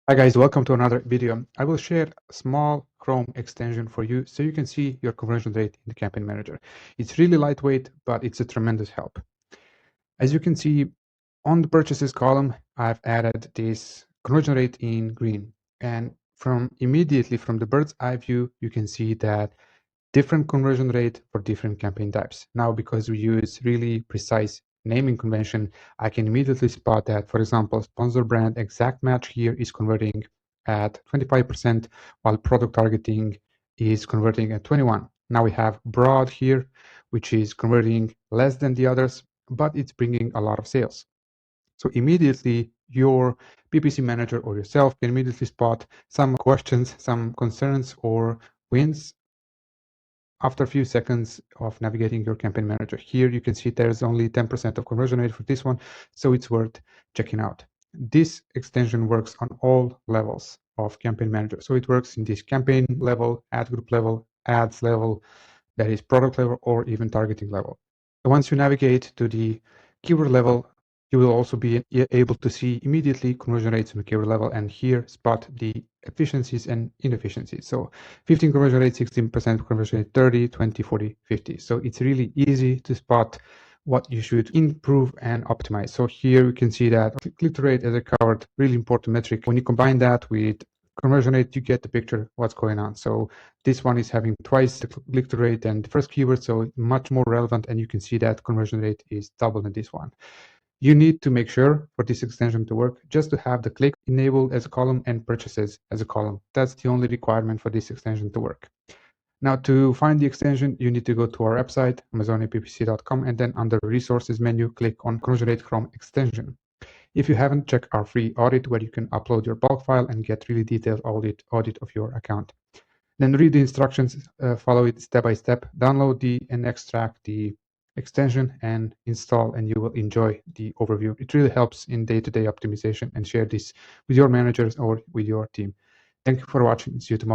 Hi guys, welcome to another video. I will share a small Chrome extension for you so you can see your conversion rate in the Campaign Manager. It's really lightweight, but it's a tremendous help. As you can see on the purchases column, I've added this conversion rate in green. And immediately from the bird's eye view, you can see that different conversion rate for different campaign types. Now, because we use really precise naming convention, I can immediately spot that, for example, sponsor brand exact match here is converting at 25%, while product targeting is converting at 21. Now we have broad here, which is converting less than the others, but it's bringing a lot of sales. So immediately your PPC manager or yourself can immediately spot some questions, some concerns or wins after a few seconds of navigating your campaign manager. Here you can see there's only 10% of conversion rate for this one, so it's worth checking out. This extension works on all levels of campaign manager. So it works in this campaign level, ad group level, ads level, that is product level, or even targeting level. So once you navigate to the keyword level, you will also be able to see immediately conversion rates on the keyword level and here spot the efficiencies and inefficiencies. So 15 conversion rate, 16% conversion rate, 30, 20, 40, 50. So it's really easy to spot what you should improve and optimize. So here we can see that click-through rate, as I covered, really important metric. When you combine that with conversion rate, you get the picture what's going on. So this one is having twice the click-through rate than the first keyword, so much more relevant, and you can see that conversion rate is double than this one. You need to make sure for this extension to work just to have the click enabled as a column and purchases as a column. That's the only requirement for this extension to work. Now, to find the extension, you need to go to our website, amazoniappc.com, and then under resources menu, click on conversion rate Chrome extension. If you haven't, check our free audit where you can upload your bulk file and get really detailed audit of your account. Then read the instructions, follow it step by step, download and extract the extension and install, and you will enjoy the overview. It really helps in day-to-day optimization, and share this with your managers or with your team. Thank you for watching. See you tomorrow.